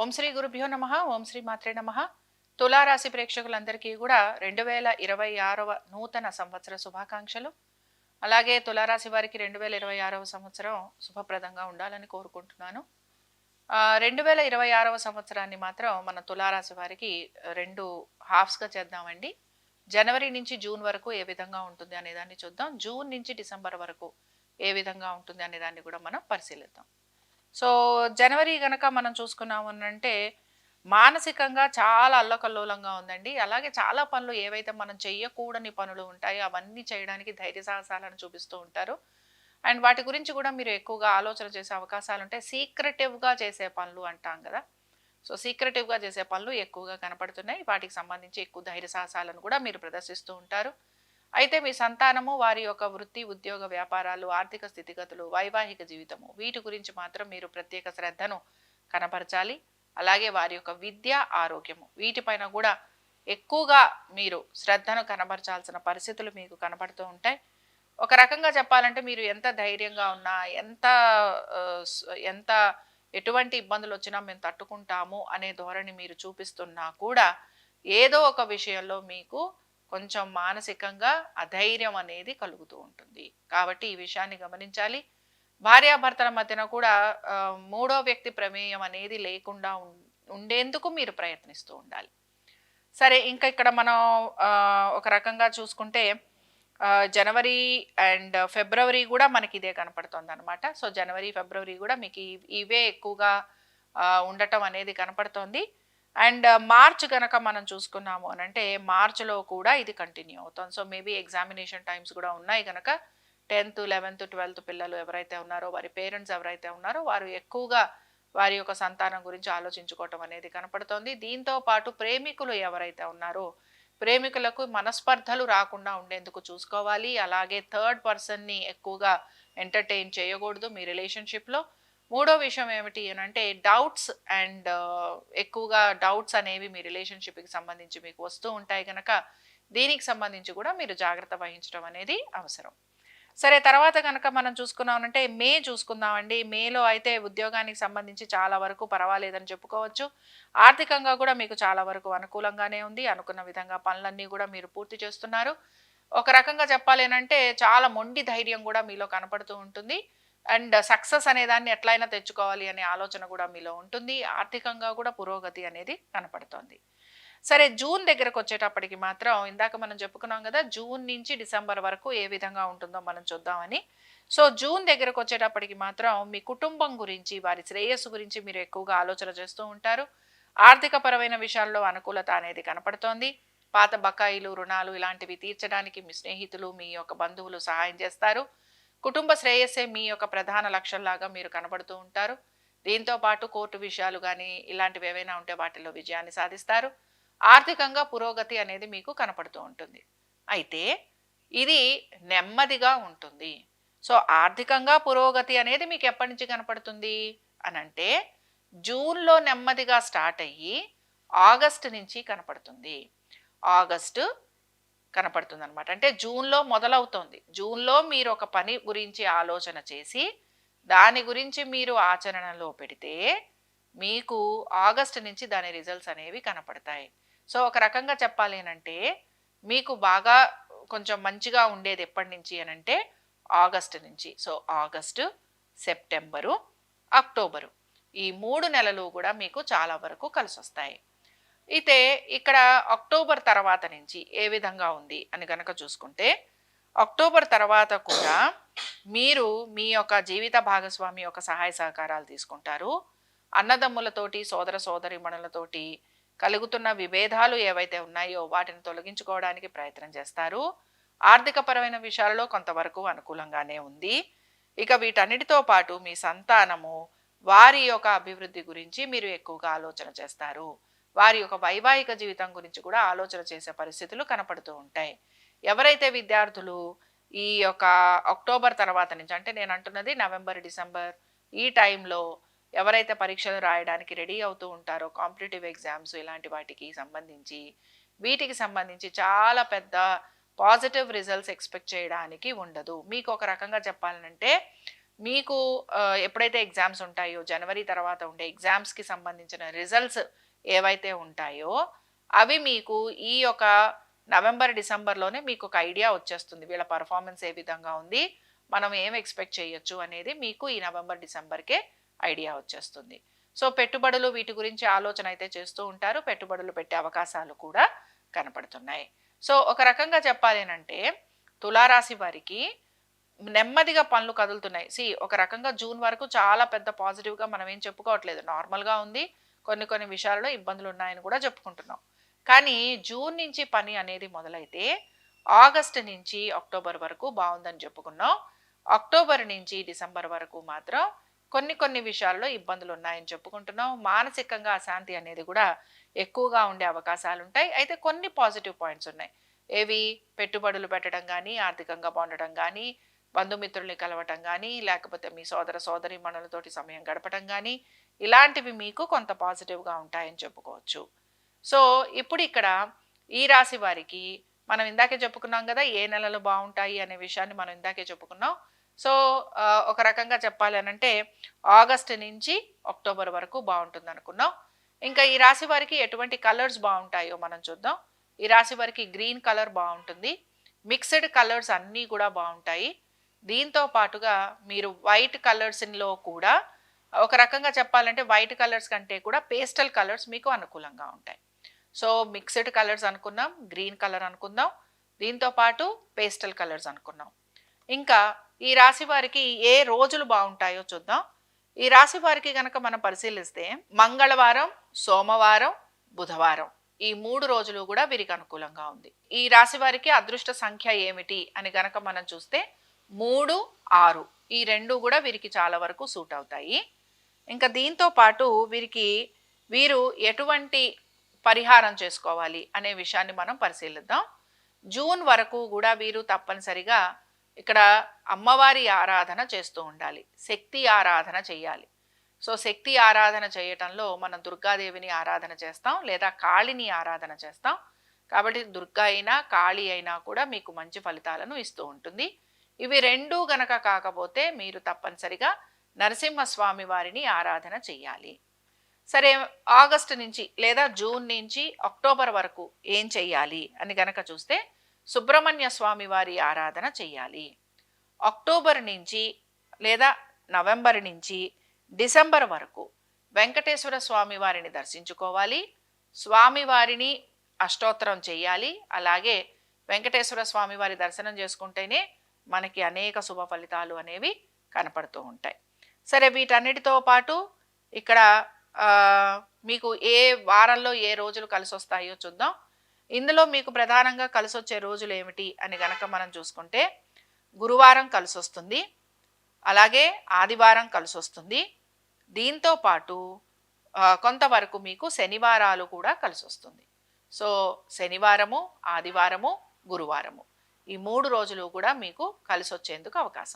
ఓం శ్రీ గురుభ్యో నమః. ఓం శ్రీ మాత్రే నమః. తులారాశి ప్రేక్షకులందరికీ కూడా 2026వ నూతన సంవత్సర శుభాకాంక్షలు. అలాగే తులారాశి వారికి 2026వ సంవత్సరం శుభప్రదంగా ఉండాలని కోరుకుంటున్నాను. 2026వ సంవత్సరాన్ని మాత్రం మన తులారాశి వారికి 2 హాఫ్స్గా చేద్దామండి. జనవరి నుంచి జూన్ వరకు ఏ విధంగా ఉంటుంది అనేదాన్ని చూద్దాం. జూన్ నుంచి డిసెంబర్ వరకు ఏ విధంగా ఉంటుంది అనేదాన్ని కూడా మనం పరిశీలిద్దాం. సో జనవరి గనక మనం చూసుకున్నాము అంటే మానసికంగా చాలా అల్లకల్లోలంగా ఉందండి. అలాగే చాలా పనులు ఏవైతే మనం చెయ్యకూడని పనులు ఉంటాయో అవన్నీ చేయడానికి ధైర్య సాహసాలను చూపిస్తూ ఉంటారు. అండ్ వాటి గురించి కూడా మీరు ఎక్కువగా ఆలోచన చేసే అవకాశాలు ఉంటాయి. సీక్రెటివ్గా చేసే పనులు అంటాం కదా. సో సీక్రెటివ్గా చేసే పనులు ఎక్కువగా కనపడుతున్నాయి. వాటికి సంబంధించి ఎక్కువ ధైర్య సాహసాలను కూడా మీరు ప్రదర్శిస్తూ ఉంటారు. అయితే మీ సంతానము వారి యొక్క వృత్తి, ఉద్యోగ, వ్యాపారాలు, ఆర్థిక స్థితిగతులు, వైవాహిక జీవితము వీటి గురించి మాత్రం మీరు ప్రత్యేక శ్రద్ధను కనపరచాలి. అలాగే వారి యొక్క విద్య, ఆరోగ్యము వీటిపైన కూడా ఎక్కువగా మీరు శ్రద్ధను కనబరచాల్సిన పరిస్థితులు మీకు కనబడుతూ ఉంటాయి. ఒక రకంగా చెప్పాలంటే మీరు ఎంత ధైర్యంగా ఉన్నా, ఎంత ఎటువంటి ఇబ్బందులు వచ్చినా మేము తట్టుకుంటాము అనే ధోరణి మీరు చూపిస్తున్నా కూడా ఏదో ఒక విషయంలో మీకు కొంచెం మానసికంగా అధైర్యం అనేది కలుగుతూ ఉంటుంది. కాబట్టి ఈ విషయాన్ని గమనించాలి. భార్యాభర్తల మధ్యన కూడా మూడో వ్యక్తి ప్రమేయం అనేది లేకుండా ఉండేందుకు మీరు ప్రయత్నిస్తూ ఉండాలి. సరే, ఇంకా ఇక్కడ మనం ఒక రకంగా చూసుకుంటే జనవరి అండ్ ఫిబ్రవరి కూడా మనకి ఇదే కనపడుతుంది అనమాట. సో జనవరి, ఫిబ్రవరి కూడా మీకు ఇవే ఎక్కువగా ఉండటం అనేది కనపడుతోంది. అండ్ మార్చ్ కనుక మనం చూసుకున్నాము అని అంటే మార్చ్లో కూడా ఇది కంటిన్యూ అవుతుంది. సో మేబీ ఎగ్జామినేషన్ టైమ్స్ కూడా ఉన్నాయి కనుక 10th, 11th, 12th పిల్లలు ఎవరైతే ఉన్నారో, వారి పేరెంట్స్ ఎవరైతే ఉన్నారో వారు ఎక్కువగా వారి యొక్క సంతానం గురించి ఆలోచించుకోవటం అనేది కనపడుతోంది. దీంతో పాటు ప్రేమికులు ఎవరైతే ఉన్నారో ప్రేమికులకు మనస్పర్ధలు రాకుండా ఉండేందుకు చూసుకోవాలి. అలాగే థర్డ్ పర్సన్ని ఎక్కువగా ఎంటర్టైన్ చేయకూడదు మీ రిలేషన్షిప్లో. మూడో విషయం ఏమిటి అని అంటే డౌట్స్ అండ్ ఎక్కువగా డౌట్స్ అనేవి మీ రిలేషన్షిప్కి సంబంధించి మీకు వస్తూ ఉంటాయి కనుక దీనికి సంబంధించి కూడా మీరు జాగ్రత్త వహించడం అనేది అవసరం. సరే, తర్వాత కనుక మనం చూసుకున్నామంటే మే చూసుకుందామండి. మేలో అయితే ఉద్యోగానికి సంబంధించి చాలా వరకు పర్వాలేదని చెప్పుకోవచ్చు. ఆర్థికంగా కూడా మీకు చాలా వరకు అనుకూలంగానే ఉంది. అనుకున్న విధంగా పనులన్నీ కూడా మీరు పూర్తి చేస్తున్నారు. ఒక రకంగా చెప్పాలేనంటే చాలా మొండి ధైర్యం కూడా మీలో కనపడుతూ ఉంటుంది. అండ్ సక్సెస్ అనేదాన్ని ఎట్లయినా తెచ్చుకోవాలి అనే ఆలోచన కూడా మీలో ఉంటుంది. ఆర్థికంగా కూడా పురోగతి అనేది కనపడుతోంది. సరే, జూన్ దగ్గరకు వచ్చేటప్పటికి మాత్రం ఇందాక మనం చెప్పుకున్నాం కదా, జూన్ నుంచి డిసెంబర్ వరకు ఏ విధంగా ఉంటుందో మనం చూద్దామని. సో జూన్ దగ్గరకు వచ్చేటప్పటికి మాత్రం మీ కుటుంబం గురించి, వారి శ్రేయస్సు గురించి మీరు ఎక్కువగా ఆలోచన చేస్తూ ఉంటారు. ఆర్థిక పరమైన విషయాల్లో అనుకూలత అనేది కనపడుతోంది. పాత బకాయిలు, రుణాలు ఇలాంటివి తీర్చడానికి మీ స్నేహితులు, మీ యొక్క బంధువులు సహాయం చేస్తారు. కుటుంబ శ్రేయస్సే మీ యొక్క ప్రధాన లక్ష్యంలాగా మీరు కనబడుతూ ఉంటారు. దీంతో పాటు కోర్టు విషయాలు కానీ ఇలాంటివి ఏవైనా ఉంటే వాటిల్లో విజయాన్ని సాధిస్తారు. ఆర్థికంగా పురోగతి అనేది మీకు కనపడుతూ ఉంటుంది. అయితే ఇది నెమ్మదిగా ఉంటుంది. సో ఆర్థికంగా పురోగతి అనేది మీకు ఎప్పటి నుంచి కనపడుతుంది అనంటే జూన్లో నెమ్మదిగా స్టార్ట్ అయ్యి ఆగస్టు నుంచి కనపడుతుంది. ఆగస్టు కనపడుతుంది అనమాట. అంటే జూన్లో మొదలవుతోంది. జూన్లో మీరు ఒక పని గురించి ఆలోచన చేసి దాని గురించి మీరు ఆచరణలో పెడితే మీకు ఆగస్టు నుంచి దాని రిజల్ట్స్ అనేవి కనపడతాయి. సో ఒక రకంగా చెప్పాలి అంటే మీకు బాగా కొంచెం మంచిగా ఉండేది ఎప్పటి నుంచి అనంటే ఆగస్టు నుంచి. సో ఆగస్టు, సెప్టెంబరు, అక్టోబరు ఈ 3 నెలలు కూడా మీకు చాలా వరకు కలిసి వస్తాయి. అయితే ఇక్కడ అక్టోబర్ తర్వాత నుంచి ఏ విధంగా ఉంది అని గనక చూసుకుంటే అక్టోబర్ తర్వాత కూడా మీరు మీ యొక్క జీవిత భాగస్వామి యొక్క సహాయ సహకారాలు తీసుకుంటారు. అన్నదమ్ములతోటి, సోదర సోదరీమణులతోటి కలుగుతున్న విభేదాలు ఏవైతే ఉన్నాయో వాటిని తొలగించుకోవడానికి ప్రయత్నం చేస్తారు. ఆర్థిక పరమైన విషయాలలో కొంతవరకు అనుకూలంగానే ఉంది. ఇక వీటన్నిటితో పాటు మీ సంతానము, వారి యొక్క అభివృద్ధి గురించి మీరు ఎక్కువగా ఆలోచన చేస్తారు. వారి యొక్క వైవాహిక జీవితం గురించి కూడా ఆలోచన చేసే పరిస్థితులు కనపడుతూ ఉంటాయి. ఎవరైతే విద్యార్థులు ఈ యొక్క అక్టోబర్ తర్వాత నుంచి, అంటే నేను అంటున్నది నవంబర్, డిసెంబర్ ఈ టైంలో ఎవరైతే పరీక్షలు రాయడానికి రెడీ అవుతూ ఉంటారో కాంపిటేటివ్ ఎగ్జామ్స్ ఇలాంటి వాటికి సంబంధించి వీటికి సంబంధించి చాలా పెద్ద పాజిటివ్ రిజల్ట్స్ ఎక్స్పెక్ట్ చేయడానికి ఉండదు. మీకు ఒక రకంగా చెప్పాలంటే మీకు ఎప్పుడైతే ఎగ్జామ్స్ ఉంటాయో జనవరి తర్వాత ఉండే ఎగ్జామ్స్‌కి సంబంధించిన రిజల్ట్స్ ఏవైతే ఉంటాయో అవి మీకు ఈ యొక్క నవంబర్, డిసెంబర్‌లోనే మీకొక ఐడియా వచ్చేస్తుంది. వీళ్ళ పెర్ఫార్మన్స్ ఏ విధంగా ఉంది? మనం ఏం ఎక్స్‌పెక్ట్ చేయొచ్చు అనేది మీకు ఈ నవంబర్, డిసెంబర్‌కే ఐడియా వచ్చేస్తుంది. సో, పెట్టుబడులు వీటి గురించి ఆలోచన అయితే చేస్తూ ఉంటారు. పెట్టుబడులు పెట్టే అవకాశాలు కూడా కనపడుతున్నాయి. సో, ఒక రకంగా చెప్పాలేనంటే తులారాశి వారికి నెమ్మదిగా పనులు కదులుతున్నాయి. ఒక రకంగా జూన్ వరకు చాలా పెద్ద పాజిటివ్‌గా మనం ఏం చెప్పుకోవట్లేదు. నార్మల్‌గా ఉంది. కొన్ని కొన్ని విషయాలలో ఇబ్బందులున్నాయని కూడా చెప్పుకుంటున్నాం. కానీ జూన్ నుంచి పని అనేది మొదలైతే ఆగస్ట్ నుంచి అక్టోబర్ వరకు బావుందని చెప్పుకున్నాం. అక్టోబర్ నుంచి డిసెంబర్ వరకు మాత్రం కొన్ని కొన్ని విషయాల్లో ఇబ్బందులున్నాయని చెప్పుకుంటున్నాం. మానసికంగా అశాంతి అనేది కూడా ఎక్కువగా ఉండే అవకాశాలుంటాయి. అయితే కొన్ని పాజిటివ్ పాయింట్స్ ఉన్నాయి. ఏవి? పెట్టుబడులు పెట్టడం గానీ, ఆర్థికంగా బాగుండటం గానీ, బంధుమిత్రుల్ని కలవటం గానీ, లేకపోతే మీ సోదర సోదరీమణులతోటి సమయం గడపటం గానీ, ఇలాంటివి మీకు కొంత పాజిటివ్‌గా ఉంటాయని చెప్పుకోవచ్చు. సో, ఇప్పుడిక్కడ ఈ రాశి వారికి మనం ఇందాకే చెప్పుకున్నాం గదా! ఏ నెలలు బావుంటాయి అనే విషయాన్ని మనం ఇందాకే చెప్పుకున్నాం. సో, ఒక రకంగా చెప్పాలి అనంటే ఆగస్ట్ నుంచి అక్టోబర్ వరకు బావుంటుందనుకున్నాం. ఇంకా ఈ రాశి వారికి ఎటువంటి కలర్స్ బావుంటాయో మనం చూద్దాం. ఈ రాశి వారికి గ్రీన్ కలర్ బావుంటుంది. మిక్స్డ్ కలర్స్ అన్నీ కూడా బావుంటాయి. దీంతో పాటుగా మీరు వైట్ కలర్స్‌లో కూడా ఒక రకంగా చెప్పాలంటే వైట్ కలర్స్ కంటే కూడా పేస్టల్ కలర్స్ మీకు అనుకూలంగా ఉంటాయి. సో, మిక్స్డ్ కలర్స్ అనుకున్నాం. గ్రీన్ కలర్ అనుకుందాం. దీంతో పాటు పేస్టల్ కలర్స్ అనుకున్నాం. ఇంకా ఈ రాశి వారికి ఏ రోజులు బావుంటాయో చూద్దాం. ఈ రాశి వారికి గనక మనం పరిశీలిస్తే మంగళవారం, సోమవారం, బుధవారం ఈ 3 రోజులు కూడా వీరికి అనుకూలంగా ఉంది. ఈ రాశి వారికి అదృష్ట సంఖ్య ఏమిటి అని గనక మనం చూస్తే 3, 6 ఈ 2 కూడా వీరికి చాలా వరకు సూట్ అవుతాయి. ఇంకా దీంతో పాటు వీరు ఎటువంటి పరిహారం చేసుకోవాలి అనే విషయాన్ని మనం పరిశీలిద్దాం. జూన్ వరకు కూడా వీరు తప్పనిసరిగా ఇక్కడ అమ్మవారి ఆరాధన చేస్తూ ఉండాలి. శక్తి ఆరాధన చేయాలి. సో, శక్తి ఆరాధన చేయటంలో మనం దుర్గాదేవిని ఆరాధన చేస్తాం లేదా కాళిని ఆరాధన చేస్తాం. కాబట్టి దుర్గా అయినా, కాళి అయినా కూడా మీకు మంచి ఫలితాలను ఇస్తూ ఉంటుంది. ఇవి 2 గనక కాకపోతే మీరు తప్పనిసరిగా నరసింహస్వామి వారిని ఆరాధన చెయ్యాలి. సరే, ఆగస్టు నుంచి లేదా జూన్ నుంచి అక్టోబర్ వరకు ఏం చెయ్యాలి అని గనక చూస్తే సుబ్రహ్మణ్య స్వామి వారి ఆరాధన చెయ్యాలి. అక్టోబర్ నుంచి లేదా నవంబర్ నుంచి డిసెంబర్ వరకు వెంకటేశ్వర స్వామి వారిని దర్శించుకోవాలి. స్వామివారిని అష్టోత్తరం చెయ్యాలి. అలాగే వెంకటేశ్వర స్వామి వారి దర్శనం చేసుకుంటేనే మనకి అనేక శుభ ఫలితాలు అనేవి కనపడుతూ ఉంటాయి. సరే, వీటన్నిటితో పాటు ఇక్కడ మీకు ఏ వారంలో ఏ రోజులు కలిసొస్తాయో చూద్దాం. ఇందులో మీకు ప్రధానంగా కలిసొచ్చే రోజులు ఏమిటి అని గనక మనం చూసుకుంటే గురువారం కలిసొస్తుంది. అలాగే ఆదివారం కలిసొస్తుంది. దీంతో పాటు కొంతవరకు మీకు శనివారాలు కూడా కలిసొస్తుంది. సో, శనివారము, ఆదివారము, గురువారము ఈ 3 రోజులు కూడా మీకు కలిసొచ్చేందుకు అవకాశం ఉంది.